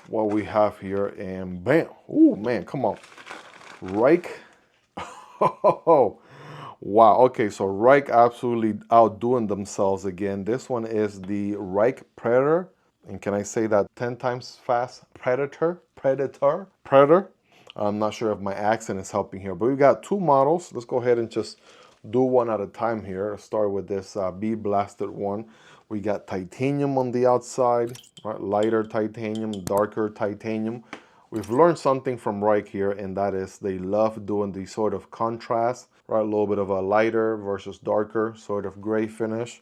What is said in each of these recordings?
what we have here, and bam. Oh man, come on. Rike. Oh, wow. Okay, so Rike absolutely outdoing themselves again. This one is the Rike Predator. And can I say that 10 times fast? Predator? Predator? Predator? I'm not sure if my accent is helping here, but we got two models. Let's go ahead and just do one at a time here. Let's start with this bee blasted one. We got titanium on the outside, right? Lighter titanium, darker titanium. We've learned something from Reich here, and that is they love doing the sort of contrast, right? A little bit of a lighter versus darker sort of gray finish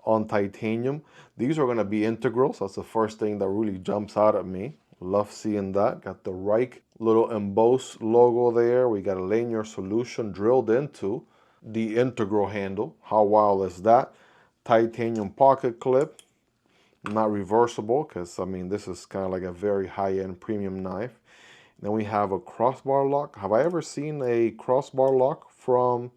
on titanium. These are going to be integrals. That's the first thing that really jumps out at me. Love seeing that. Got the Reich little embossed logo there. We got a linear solution drilled into the integral handle. How wild is that? Titanium pocket clip, not reversible, because I mean this is kind of like a very high-end premium knife. Then we have a crossbar lock. Have I ever seen a crossbar lock from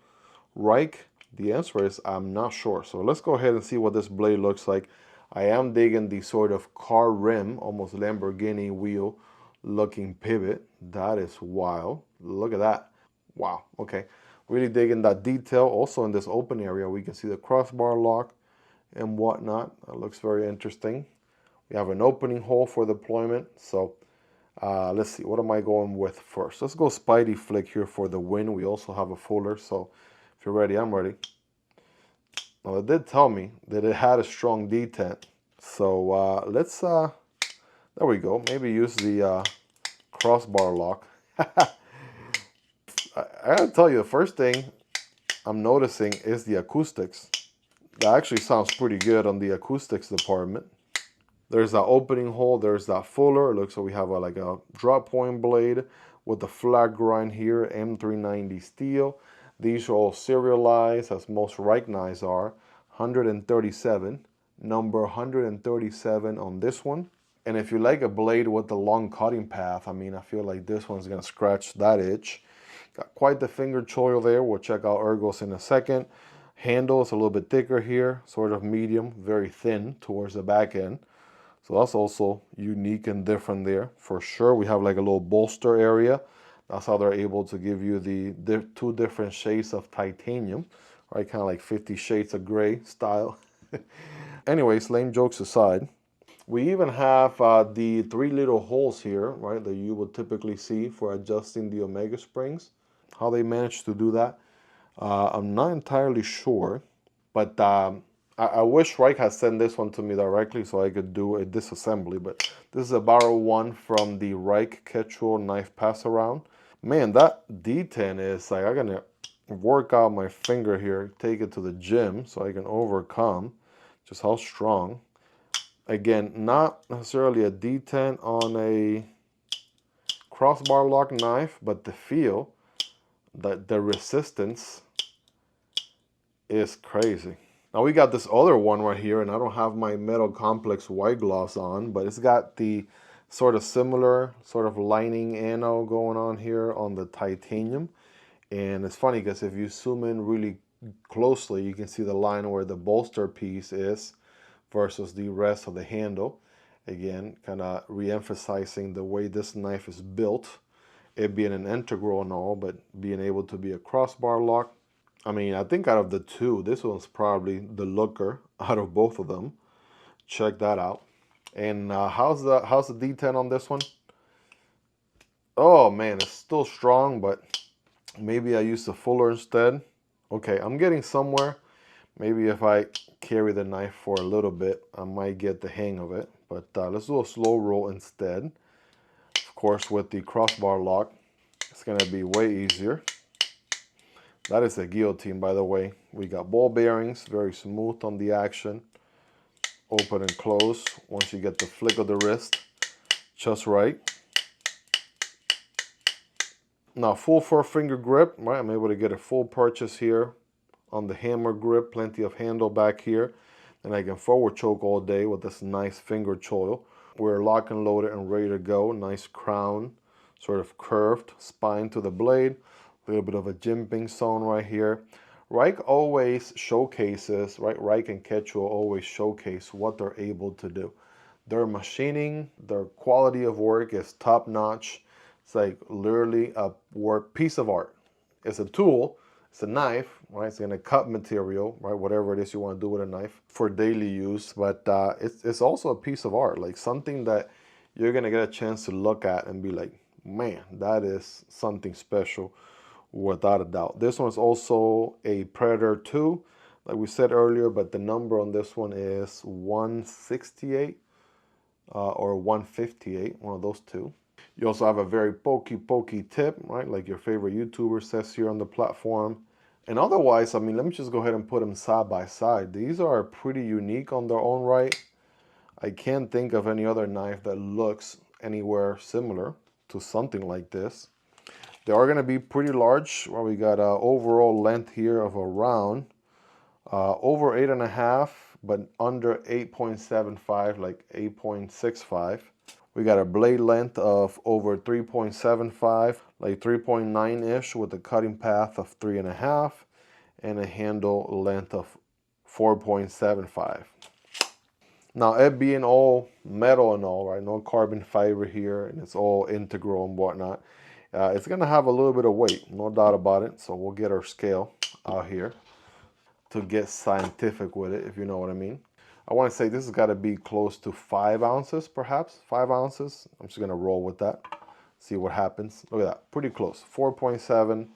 Reich? The answer is I'm not sure. So let's go ahead and see what this blade looks like. I am digging the sort of car rim, almost Lamborghini wheel looking pivot. That is wild. Look at that. Wow. Okay. Really digging that detail. Also in this open area, we can see the crossbar lock and whatnot. That looks very interesting. We have an opening hole for deployment. So let's see, what am I going with first? Let's go Spidey flick here for the win. We also have a fuller, so if you're ready, I'm ready. Well, it did tell me that it had a strong detent. So let's, there we go. Maybe use the crossbar lock. I gotta tell you, the first thing I'm noticing is the acoustics. That actually sounds pretty good on the acoustics department. There's that opening hole, there's that fuller. It looks like we have like a drop point blade with the flat grind here, M390 steel. These are all serialized, as most Reich knives are. 137, number 137 on this one. And if you like a blade with a long cutting path, I mean, I feel like this one's gonna scratch that itch. Got quite the finger choil there. We'll check out ergos in a second. Handle is a little bit thicker here, sort of medium, very thin towards the back end. So that's also unique and different there. For sure, we have like a little bolster area. That's how they're able to give you the two different shades of titanium, right? Kind of like 50 Shades of Gray style. Anyways, lame jokes aside, we even have the three little holes here, right, that you would typically see for adjusting the Omega springs. How they managed to do that, I'm not entirely sure, but I wish Reich had sent this one to me directly so I could do a disassembly, but this is a borrow one from the Reich Quechua knife pass around. Man, that detent is like, I'm gonna work out my finger here, take it to the gym so I can overcome just how strong. Again, not necessarily a detent on a crossbar lock knife, but the feel, the resistance is crazy. Now we got this other one right here, and I don't have my Metal Complex white gloves on, but it's got the sort of similar sort of lining anode going on here on the titanium. And it's funny because if you zoom in really closely, you can see the line where the bolster piece is versus the rest of the handle. Again, kind of re-emphasizing the way this knife is built, it being an integral and all, but being able to be a crossbar lock. I mean, I think out of the two, this one's probably the looker out of both of them. Check that out. And how's the detent on this one? Oh man, it's still strong, but maybe I use the fuller instead. Okay, I'm getting somewhere. Maybe if I carry the knife for a little bit, I might get the hang of it. But let's do a slow roll instead. Of course, with the crossbar lock, it's gonna be way easier. That is a guillotine, by the way. We got ball bearings, very smooth on the action. Open and close once you get the flick of the wrist just right. Now, full 4-finger grip, right? I'm able to get a full purchase here on the hammer grip, plenty of handle back here. And I can forward choke all day with this nice finger choil. We're lock and loaded and ready to go. Nice crown, sort of curved spine to the blade. A little bit of a jimping zone right here. Reich always showcases, right? Reich and Quechua always showcase what they're able to do. Their machining, their quality of work is top notch. It's like literally a piece of art. It's a tool, it's a knife, right? It's gonna cut material, right? Whatever it is you want to do with a knife for daily use, but it's also a piece of art, like something that you're gonna get a chance to look at and be like, man, that is something special, without a doubt. This one's also a Predator 2, like we said earlier, but the number on this one is 168 or 158, one of those two. You also have a very pokey tip, right? Like your favorite YouTuber says here on the platform. And otherwise, I mean, let me just go ahead and put them side by side. These are pretty unique on their own right. I can't think of any other knife that looks anywhere similar to something like this. They are going to be pretty large. Well, we got an overall length here of around over 8.5, but under 8.75, like 8.65. We got a blade length of over 3.75, like 3.9-ish, with a cutting path of 3.5, and a handle length of 4.75. Now, it being all metal and all, right, no carbon fiber here, and it's all integral and whatnot, it's going to have a little bit of weight, no doubt about it. So we'll get our scale out here to get scientific with it, if you know what I mean. I want to say this has got to be close to 5 ounces, perhaps 5 ounces. I'm just going to roll with that, see what happens. Look at that, pretty close, 4.7.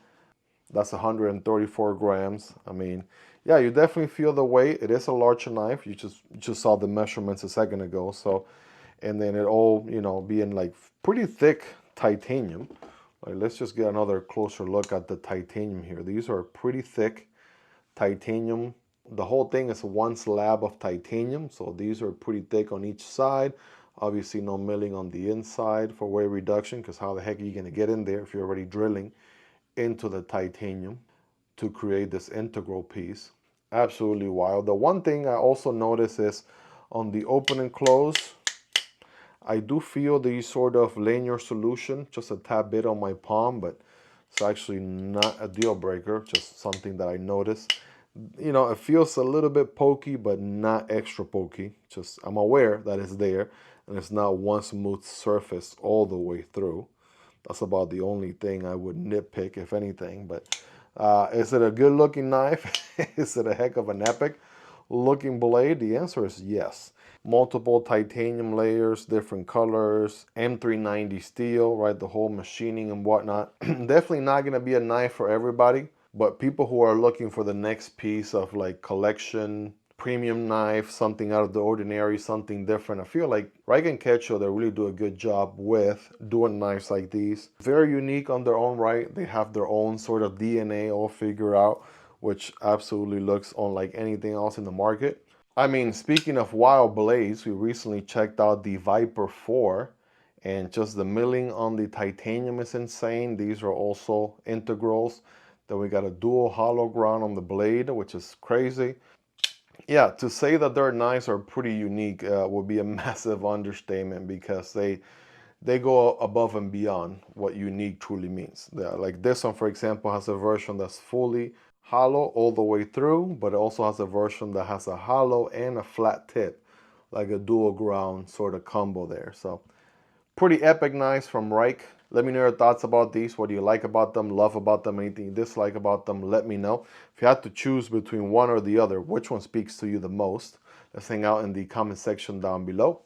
That's 134 grams. I mean, yeah, you definitely feel the weight. It is a larger knife. You just saw the measurements a second ago. So, and then it all, you know, being like pretty thick titanium. Like, let's just get another closer look at the titanium here. These are pretty thick titanium. The whole thing is one slab of titanium, so these are pretty thick on each side. Obviously no milling on the inside for weight reduction, because how the heck are you going to get in there if you're already drilling into the titanium to create this integral piece? Absolutely wild. The one thing I also notice is on the open and close, I do feel the sort of linear solution just a tad bit on my palm, but it's actually not a deal breaker, just something that I noticed. You know, it feels a little bit pokey, but not extra pokey. Just, I'm aware that it's there, and it's not one smooth surface all the way through. That's about the only thing I would nitpick, if anything. But is it a good looking knife? Is it a heck of an epic looking blade? The answer is yes. Multiple titanium layers, different colors, M390 steel, right? The whole machining and whatnot. Definitely not going to be a knife for everybody, but people who are looking for the next piece of like collection, premium knife, something out of the ordinary, something different, I feel like Rike and Ketcho, they really do a good job with doing knives like these. Very unique on their own right. They have their own sort of DNA all figured out, which absolutely looks unlike anything else in the market. I mean, speaking of wild blades, we recently checked out the Viper 4, and just the milling on the titanium is insane. These are also integrals. Then we got a dual hollow ground on the blade, which is crazy. Yeah, to say that their knives are pretty unique would be a massive understatement, because they go above and beyond what unique truly means. Like this one, for example, has a version that's fully hollow all the way through, but it also has a version that has a hollow and a flat tip, like a dual ground sort of combo there. So pretty epic knives from Reich. Let me know your thoughts about these. What do you like about them, love about them, anything you dislike about them? Let me know. If you had to choose between one or the other, which one speaks to you the most? Let's hang out in the comment section down below.